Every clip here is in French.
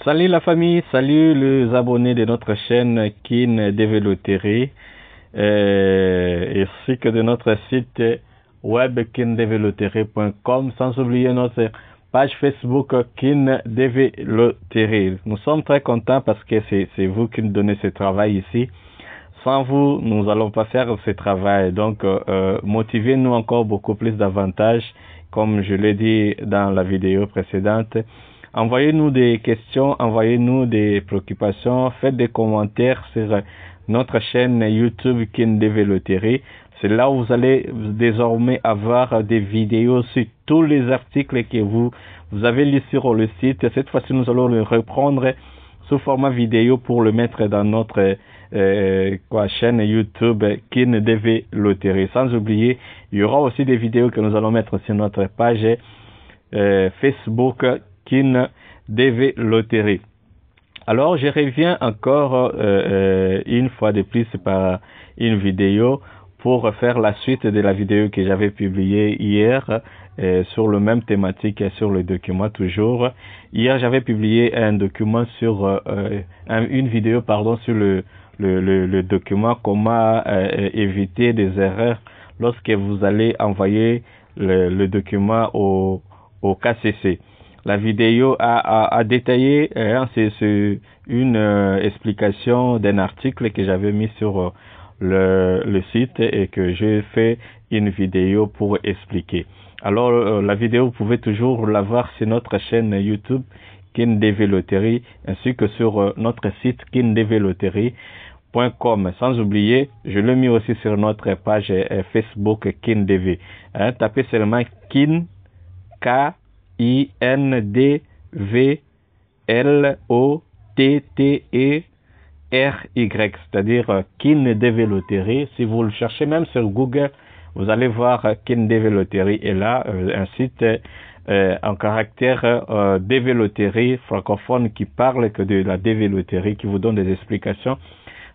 Salut la famille, salut les abonnés de notre chaîne Kin Développerie ainsi que de notre site web kindevelopperie.com, sans oublier notre page Facebook Kin Développerie. Nous sommes très contents parce que c'est vous qui nous donnez ce travail ici. Sans vous, nous n'allons pas faire ce travail. Donc, motivez-nous encore beaucoup plus davantage, comme je l'ai dit dans la vidéo précédente. Envoyez-nous des questions, envoyez-nous des préoccupations, faites des commentaires sur notre chaîne YouTube Kin Développerie. C'est là où vous allez désormais avoir des vidéos sur tous les articles que vous avez lus sur le site. Cette fois-ci, nous allons le reprendre sous format vidéo pour le mettre dans notre chaîne YouTube Kin Développerie. Sans oublier, il y aura aussi des vidéos que nous allons mettre sur notre page Facebook Kin Développerie. Alors, je reviens encore une fois de plus par une vidéo pour faire la suite de la vidéo que j'avais publiée hier sur le même thématique, sur le document toujours. Hier, j'avais publié un document sur une vidéo sur le document comment éviter des erreurs lorsque vous allez envoyer le document au KCC. La vidéo a détaillé, c'est une explication d'un article que j'avais mis sur le site et que j'ai fait une vidéo pour expliquer. Alors, la vidéo, vous pouvez toujours la voir sur notre chaîne YouTube Kin Développerie ainsi que sur notre site kindevelopperie.com. Sans oublier, je l'ai mis aussi sur notre page Facebook Kin DV. Tapez seulement Kin, KINDVLOTTERY, c'est-à-dire Kin Développerie. Si vous le cherchez même sur Google, vous allez voir Kin Développerie est là, un site en caractère développerie francophone qui parle que de la développerie, qui vous donne des explications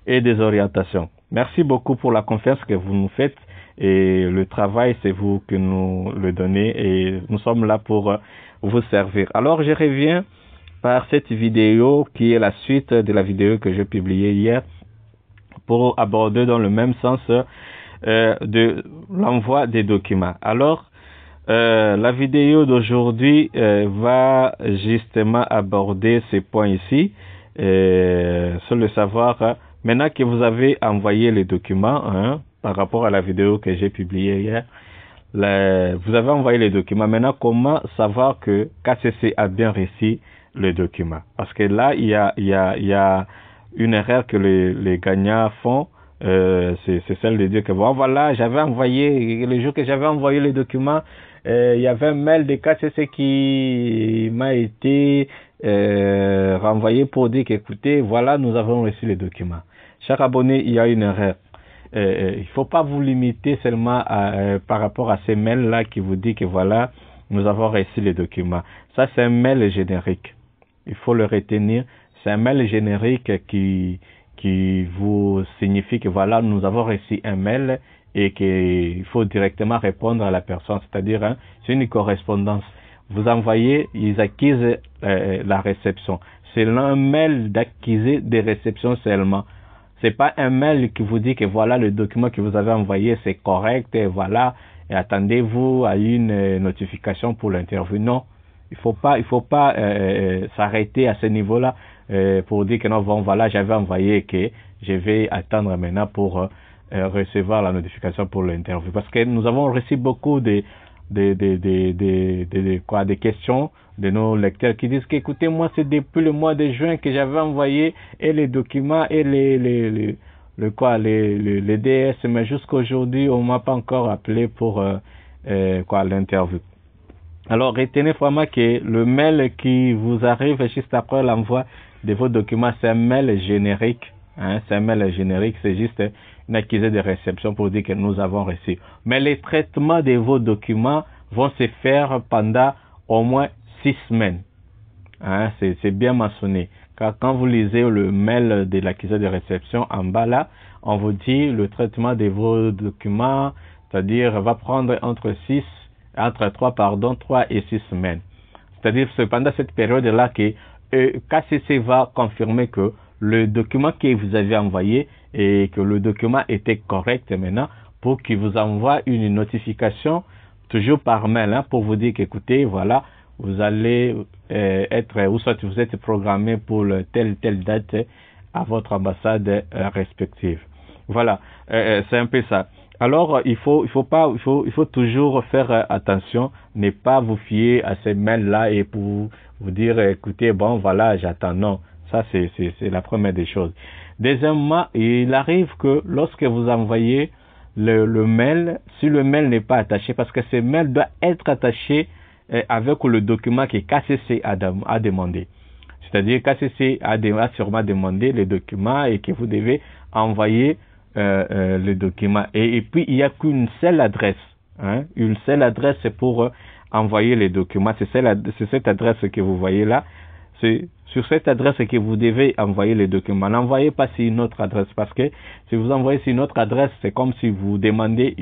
et des orientations. Merci beaucoup pour la confiance que vous nous faites. Et le travail, c'est vous qui nous le donnez et nous sommes là pour vous servir. Alors, je reviens par cette vidéo qui est la suite de la vidéo que j'ai publiée hier pour aborder dans le même sens de l'envoi des documents. Alors, la vidéo d'aujourd'hui va justement aborder ces points ici, sur le savoir. Maintenant que vous avez envoyé les documents, par rapport à la vidéo que j'ai publiée hier, vous avez envoyé les documents. Maintenant, comment savoir que KCC a bien reçu le document? Parce que là, il y a une erreur que les gagnants font. C'est celle de dire que bon, voilà, j'avais envoyé, le jour que j'avais envoyé les documents, il y avait un mail de KCC qui m'a été renvoyé pour dire qu'écoutez, voilà, nous avons reçu les documents. Cher abonné, il y a une erreur. Il ne faut pas vous limiter seulement par rapport à ces mails-là qui vous dit que voilà, nous avons reçu les documents. Ça, c'est un mail générique. Il faut le retenir. C'est un mail générique qui vous signifie que voilà, nous avons reçu un mail et qu'il faut directement répondre à la personne. C'est-à-dire, c'est une correspondance. Vous envoyez, ils acquisent la réception. C'est un mail d'acquise de réception seulement. C'est pas un mail qui vous dit que voilà, le document que vous avez envoyé, c'est correct, et voilà, et attendez-vous à une notification pour l'interview. Non, il faut pas s'arrêter à ce niveau-là pour dire que non, bon, voilà, j'avais envoyé que je vais attendre maintenant pour recevoir la notification pour l'interview. Parce que nous avons reçu beaucoup des questions de nos lecteurs qui disent qu'écoutez, moi c'est depuis le mois de juin que j'avais envoyé et les documents et les DS, mais jusqu'aujourd'hui on m'a pas encore appelé pour l'interview. Alors retenez vraiment que le mail qui vous arrive juste après l'envoi de vos documents, c'est un mail générique. C'est un mail générique, c'est juste une accusé de réception pour dire que nous avons reçu. Mais les traitements de vos documents vont se faire pendant au moins 6 semaines. C'est bien mentionné. Car quand vous lisez le mail de l'accusé de réception en bas là, on vous dit le traitement de vos documents, c'est-à-dire va prendre entre 3 et 6 semaines. C'est-à-dire c'est pendant cette période-là que KCC va confirmer que le document que vous avez envoyé et que le document était correct maintenant pour qu'il vous envoie une notification toujours par mail pour vous dire qu'écoutez, voilà, vous allez être, ou soit vous êtes programmé pour telle date à votre ambassade respective. Voilà, c'est un peu ça. Alors, il faut toujours faire attention, ne pas vous fier à ces mails-là et pour vous dire, écoutez, bon, voilà, j'attends. Non, ça, c'est la première des choses. Deuxièmement, il arrive que lorsque vous envoyez le mail, si le mail n'est pas attaché, parce que ce mail doit être attaché avec le document que KCC a demandé. C'est-à-dire KCC a sûrement demandé le document et que vous devez envoyer le document. Et puis, il n'y a qu'une seule adresse. Une seule adresse pour envoyer les documents. C'est cette adresse que vous voyez là. C'est sur cette adresse que vous devez envoyer les documents. N'envoyez pas sur une autre adresse parce que si vous envoyez sur une autre adresse, c'est comme si vous demandez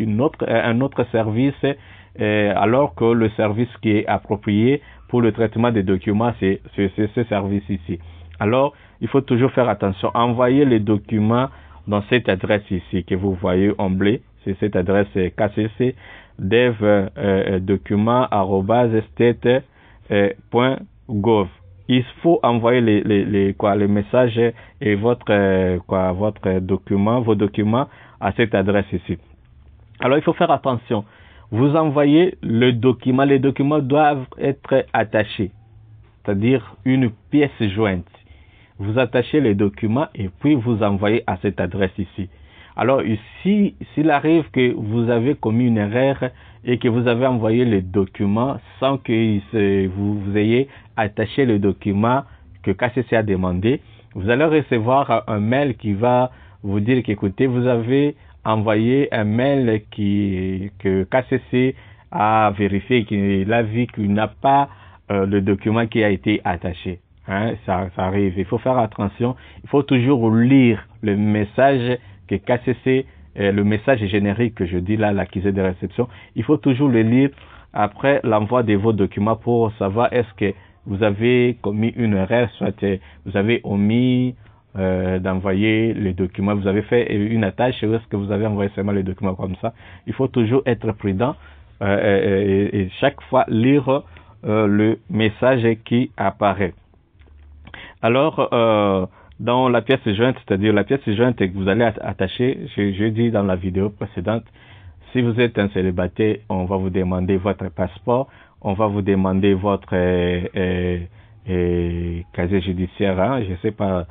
un autre service alors que le service qui est approprié pour le traitement des documents, c'est ce service ici. Alors, il faut toujours faire attention. Envoyez les documents dans cette adresse ici que vous voyez en bleu. C'est cette adresse kcc dev.document@state.gov. Il faut envoyer les messages et vos documents à cette adresse ici. Alors, il faut faire attention. Vous envoyez le document. Les documents doivent être attachés, c'est-à-dire une pièce jointe. Vous attachez les documents et puis vous envoyez à cette adresse ici. Alors, s'il arrive que vous avez commis une erreur et que vous avez envoyé les documents sans que vous ayez attaché le document que KCC a demandé, vous allez recevoir un mail qui va vous dire qu'écoutez, vous avez envoyé un mail que KCC a vérifié, qu'il a vu qu'il n'a pas le document qui a été attaché. Ça arrive. Il faut faire attention. Il faut toujours lire le message que KCC, le message générique que je dis là, l'accusé de réception. Il faut toujours le lire après l'envoi de vos documents pour savoir est-ce que vous avez commis une erreur, soit vous avez omis d'envoyer les documents, vous avez fait une attache ou est-ce que vous avez envoyé seulement les documents comme ça. Il faut toujours être prudent et chaque fois lire le message qui apparaît. Alors, dans la pièce jointe, c'est-à-dire la pièce jointe que vous allez attacher, je dis dans la vidéo précédente, si vous êtes un célibataire, on va vous demander votre passeport, on va vous demander votre casier judiciaire, je ne sais pas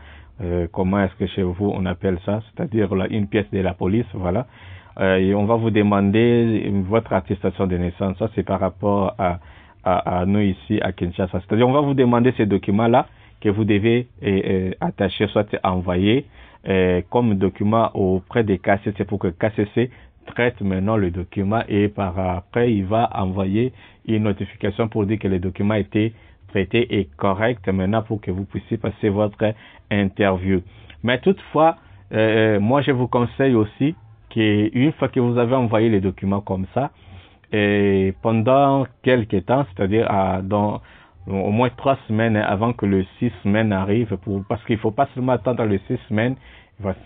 comment est-ce que chez vous on appelle ça, c'est-à-dire une pièce de la police, voilà. Et on va vous demander votre attestation de naissance, ça c'est par rapport à nous ici à Kinshasa. C'est-à-dire on va vous demander ces documents-là que vous devez attacher, soit envoyer comme document auprès des KCC pour que KCC traite maintenant le document et par après il va envoyer une notification pour dire que le document a été traité et correct maintenant pour que vous puissiez passer votre interview. Mais toutefois, moi je vous conseille aussi qu'une fois que vous avez envoyé les documents comme ça, et pendant quelques temps, c'est-à-dire dans au moins 3 semaines avant que le 6 semaines arrive, parce qu'il ne faut pas seulement attendre le 6 semaines.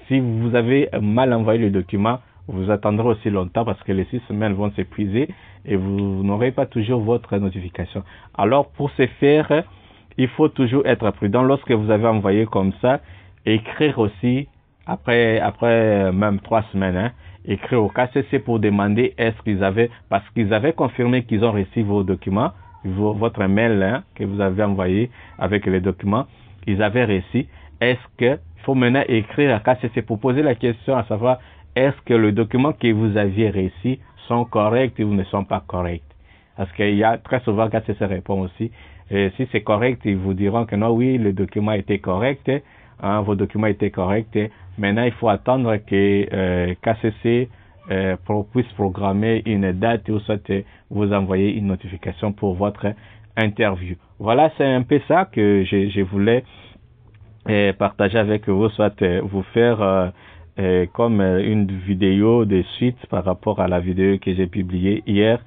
Si vous avez mal envoyé le document, vous attendrez aussi longtemps parce que les 6 semaines vont s'épuiser et vous n'aurez pas toujours votre notification. Alors, pour ce faire, il faut toujours être prudent. Lorsque vous avez envoyé comme ça, écrire aussi, après même 3 semaines, écrire au KCC pour demander parce qu'ils avaient confirmé qu'ils ont reçu vos documents, votre mail que vous avez envoyé avec les documents, ils avaient reçu. Est-ce que il faut maintenant écrire à KCC pour poser la question à savoir est-ce que les documents que vous aviez reçus sont corrects ou ne sont pas corrects? Parce qu'il y a très souvent KCC répond aussi. Et si c'est correct, ils vous diront que non, oui, le document était correct, vos documents étaient corrects. Maintenant, il faut attendre que KCC puisse programmer une date ou soit vous envoyer une notification pour votre interview. Voilà, c'est un peu ça que je voulais partager avec vous, soit vous faire comme une vidéo de suite par rapport à la vidéo que j'ai publiée hier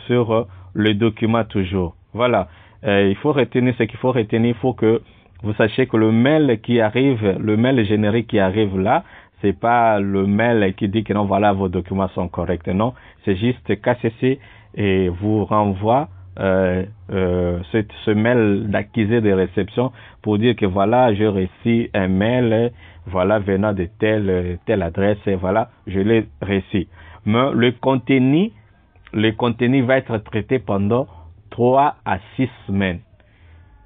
sur le document toujours. Voilà. il faut retenir ce qu'il faut retenir. Il faut que vous sachiez que le mail qui arrive, le mail générique qui arrive là, c'est pas le mail qui dit que non, voilà, vos documents sont corrects. Non, c'est juste KCC et vous renvoie ce mail d'accusé de réception pour dire que voilà, j'ai reçu un mail, voilà, venant de telle adresse, et voilà, je l'ai reçu. Mais le contenu va être traité pendant 3 à 6 semaines.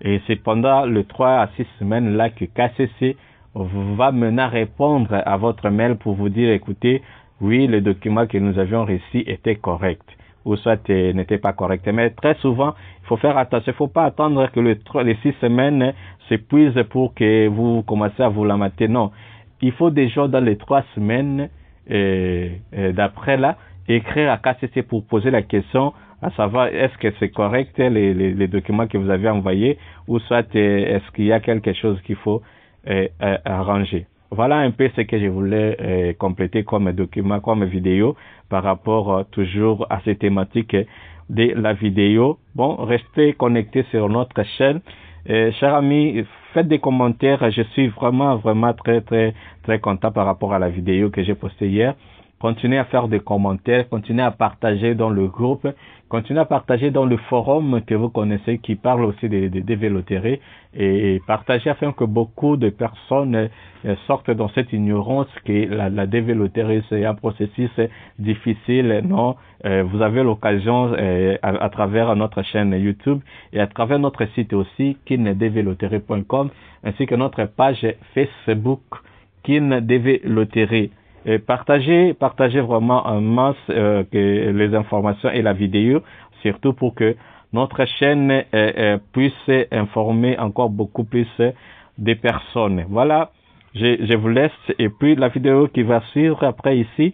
Et c'est pendant les 3 à 6 semaines là que KCC va maintenant répondre à votre mail pour vous dire, écoutez, oui, le document que nous avions reçu était correct, ou soit n'était pas correct. Mais très souvent, il faut faire attention, il ne faut pas attendre que les 6 semaines s'épuisent pour que vous commencez à vous lamenter. Non, il faut déjà dans les 3 semaines d'après là, écrire à KCC pour poser la question, à savoir est-ce que c'est correct les documents que vous avez envoyés, ou soit est-ce qu'il y a quelque chose qu'il faut arranger. Voilà un peu ce que je voulais compléter comme document, comme vidéo par rapport toujours à ces thématiques de la vidéo. Bon, restez connectés sur notre chaîne. Chers amis, faites des commentaires. Je suis vraiment très content par rapport à la vidéo que j'ai postée hier. Continuez à faire des commentaires, continuez à partager dans le groupe, continuez à partager dans le forum que vous connaissez qui parle aussi des développeries, et partagez afin que beaucoup de personnes sortent dans cette ignorance que la développerie c'est un processus difficile. Non, vous avez l'occasion à travers notre chaîne YouTube et à travers notre site aussi kindevelopperie.com, ainsi que notre page Facebook Kindevelopperie. Partagez vraiment en masse que les informations et la vidéo, surtout pour que notre chaîne puisse informer encore beaucoup plus de personnes. Voilà, je vous laisse. Et puis la vidéo qui va suivre après ici,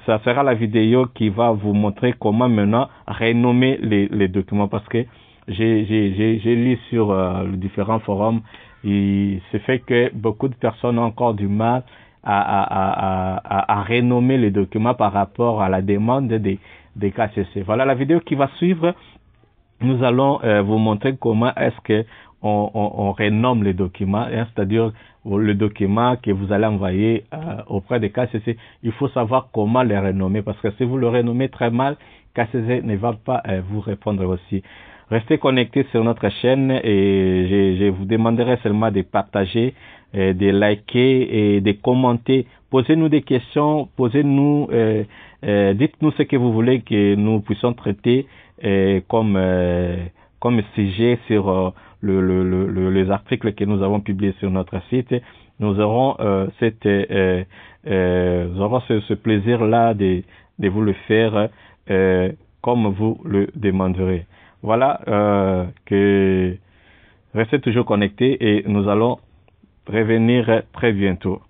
ça sera la vidéo qui va vous montrer comment maintenant renommer les documents, parce que j'ai lu sur les différents forums, il se fait que beaucoup de personnes ont encore du mal à renommer les documents par rapport à la demande des KCC. Voilà la vidéo qui va suivre. Nous allons vous montrer comment est-ce que on renomme les documents, c'est-à-dire le document que vous allez envoyer auprès des KCC. Il faut savoir comment les renommer, parce que si vous le renommez très mal, KCC ne va pas vous répondre aussi. Restez connectés sur notre chaîne et je vous demanderai seulement de partager, de liker et de commenter. Posez-nous des questions, dites-nous ce que vous voulez que nous puissions traiter comme sujet sur les articles que nous avons publiés sur notre site. Nous aurons ce plaisir-là de vous le faire comme vous le demanderez. Voilà, que restez toujours connectés et nous allons revenir très bientôt.